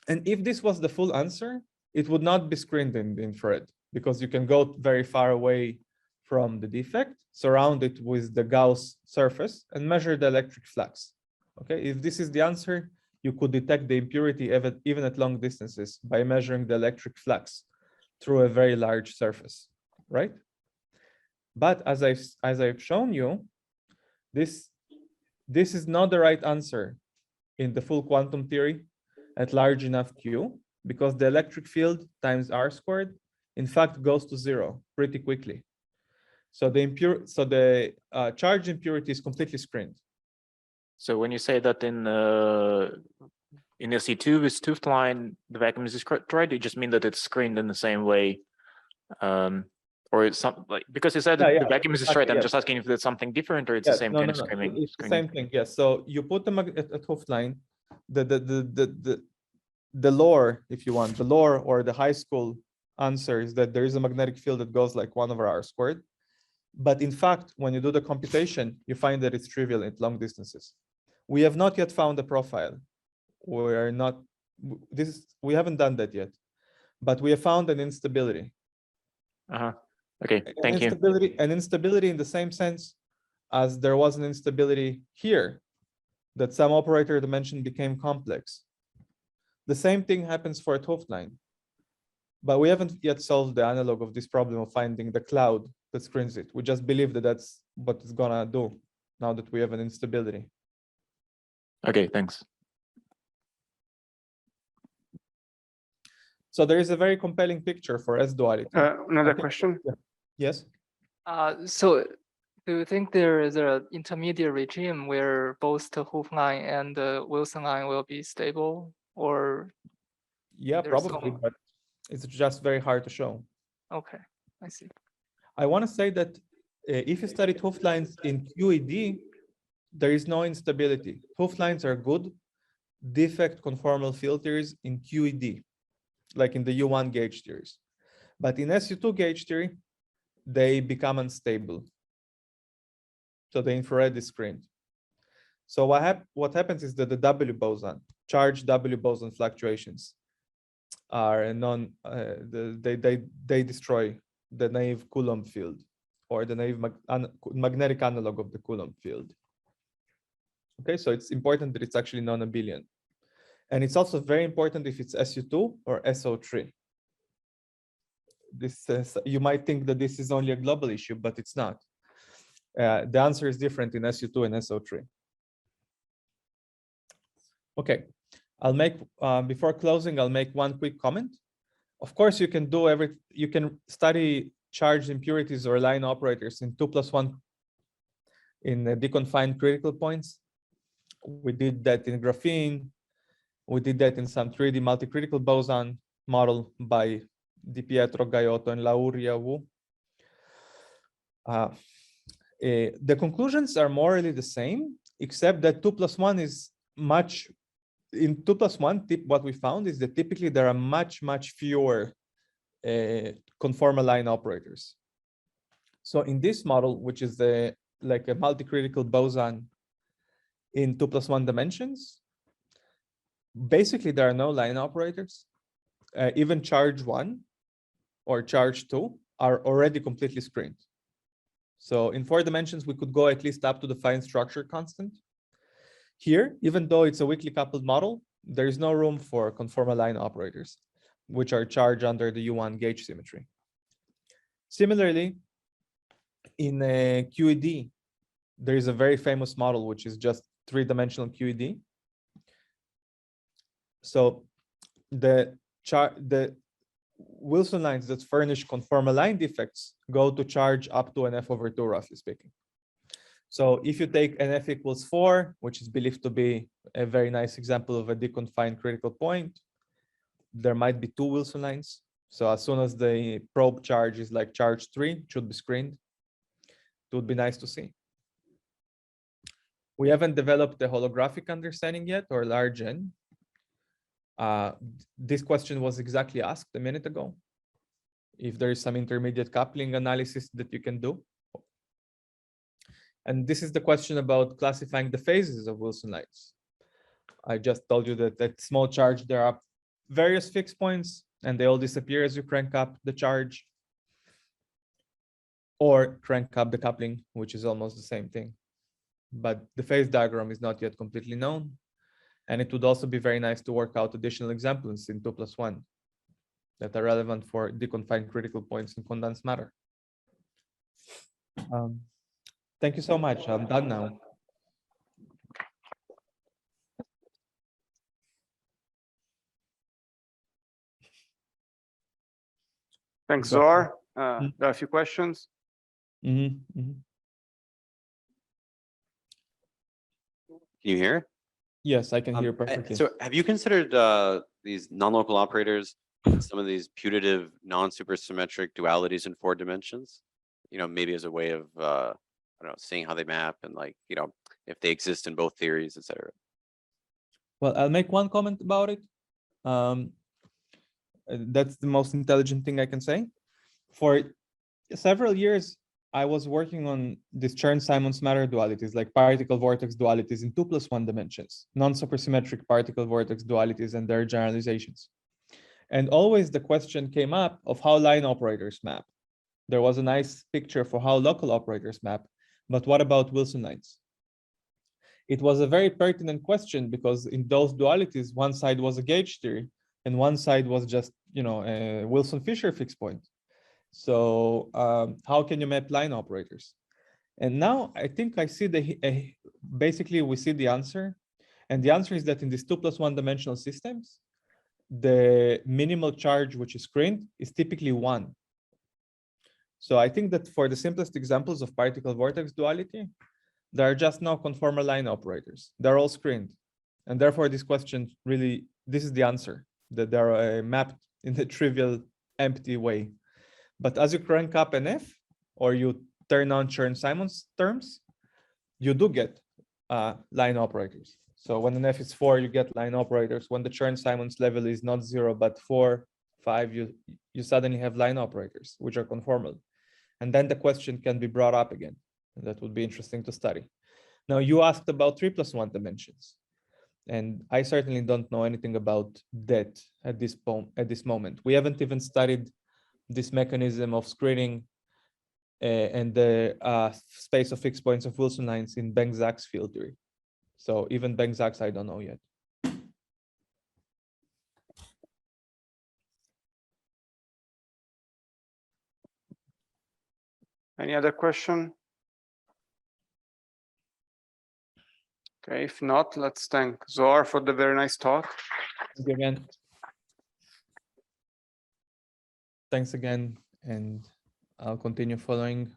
and if this was the full answer, it would not be screened in the infrared, because you can go very far away from the defect, surround it with the Gauss surface, and measure the electric flux. Okay, if this is the answer, you could detect the impurity even at long distances by measuring the electric flux through a very large surface, right? But as I've shown you, this is not the right answer in the full quantum theory at large enough Q, because the electric field times r squared, in fact, goes to 0 pretty quickly. So the charge impurity is completely screened. So when you say that in SE2 with 't Hooft line, the vacuum is destroyed, you just mean that it's screened in the same way Or it's some like, because you said Yeah, that yeah, the vacuum is exactly, destroyed, I'm yeah. just asking if it's something different or it's Yeah, the same no, kind no, of no. screening. It's the screening. same thing. Yes. So you put them at host line, the lore, if you want, the lore or the high school answer is that there is a magnetic field that goes like 1/r². But in fact, when you do the computation, you find that it's trivial at long distances. We have not yet found a profile. We're not, we haven't done that yet, but we have found an instability. Okay, thank you. An instability in the same sense as there was an instability here, that some operator dimension became complex. The same thing happens for a 't Hooft line, but we haven't yet solved the analog of this problem of finding the cloud that screens it. We just believe that that's what it's gonna do now that we have an instability. Okay, thanks. So there is a very compelling picture for S duality. Another question? Yes. So do you think there is an intermediate regime where both the Hooft line and the Wilson line will be stable, or? Yeah, There's probably, some- but it's just very hard to show. Okay, I see. I want to say that if you study 't Hooft lines in QED, there is no instability. 't Hooft lines are good defect conformal filters in QED, like in the U1 gauge theories. But in SU2 gauge theory, they become unstable. So the infrared is screened. So what happens is that the W boson, charged W boson fluctuations are they destroy the naive Coulomb field or the naive magnetic analog of the Coulomb field. Okay, so it's important that it's actually non-abelian. And it's also very important if it's SU2 or SO3. This you might think that this is only a global issue, but it's not. The answer is different in SU2 and SO3. Okay, I'll make before closing, I'll make one quick comment. Of course, you can study charged impurities or line operators in 2+1 in deconfined critical points. We did that in graphene. We did that in some 3D multi-critical boson model by Di Pietro, Gaiotto, and Lauria Wu. The conclusions are morally the same, except that 2+1 is much. In 2+1, what we found is that typically there are much fewer conformal line operators. So in this model, which is like a multi-critical boson in 2+1 dimensions, basically there are no line operators. Even charge 1 or charge 2 are already completely screened. So in 4 dimensions, we could go at least up to the fine structure constant. Here, even though it's a weakly coupled model, there is no room for conformal line operators, which are charged under the U1 gauge symmetry. Similarly, in QED, there is a very famous model, which is just 3-dimensional QED. So the Wilson lines that furnish conformal line defects go to charge up to an F/2, roughly speaking. So if you take an F equals 4, which is believed to be a very nice example of a deconfined critical point, there might be 2 Wilson lines. So as soon as the probe charge is like charge 3, it should be screened. It would be nice to see. We haven't developed the holographic understanding yet, or large N. This question was exactly asked a minute ago. If there is some intermediate coupling analysis that you can do. And this is the question about classifying the phases of Wilson lines. I just told you that at small charge, there are various fixed points and they all disappear as you crank up the charge or crank up the coupling, which is almost the same thing. But the phase diagram is not yet completely known. And it would also be very nice to work out additional examples in 2+1 that are relevant for deconfined critical points in condensed matter. Thank you so much. I'm done now. Thanks, Zohar. There are a few questions. Can you hear? Yes, I can hear perfectly. So have you considered these non-local operators some of these putative non-supersymmetric dualities in 4 dimensions, maybe as a way of, I don't know, seeing how they map and like, if they exist in both theories, etc. Well, I'll make one comment about it. That's the most intelligent thing I can say. For several years, I was working on this Chern-Simons matter dualities, like particle vortex dualities in 2+1 dimensions, non-supersymmetric particle vortex dualities and their generalizations. And always the question came up of how line operators map. There was a nice picture for how local operators map, but what about Wilson lines? It was a very pertinent question because in those dualities, one side was a gauge theory and one side was just, a Wilson-Fisher fixed point. So how can you map line operators? And now I think I see basically we see the answer. And the answer is that in these 2+1 dimensional systems, the minimal charge, which is screened, is typically 1. So I think that for the simplest examples of particle vortex duality, there are just no conformal line operators. They're all screened. And therefore this question really, this is the answer, that they're mapped in a trivial, empty way. But as you crank up an F, or you turn on Chern-Simons terms, you do get line operators. So when an F is 4, you get line operators. When the Chern-Simons level is not 0, but 4, 5, you suddenly have line operators, which are conformal. And then the question can be brought up again. And that would be interesting to study. Now, you asked about 3+1 dimensions. And I certainly don't know anything about that at this moment. We haven't even studied this mechanism of screening and the space of fixed points of Wilson lines in Banks-Zaks field theory. So even Banks-Zaks, I don't know yet. Any other question? Okay, if not, let's thank Zohar for the very nice talk. Thank you again. Thanks again, and I'll continue following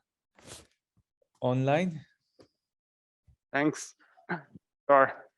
online. Thanks, Zohar.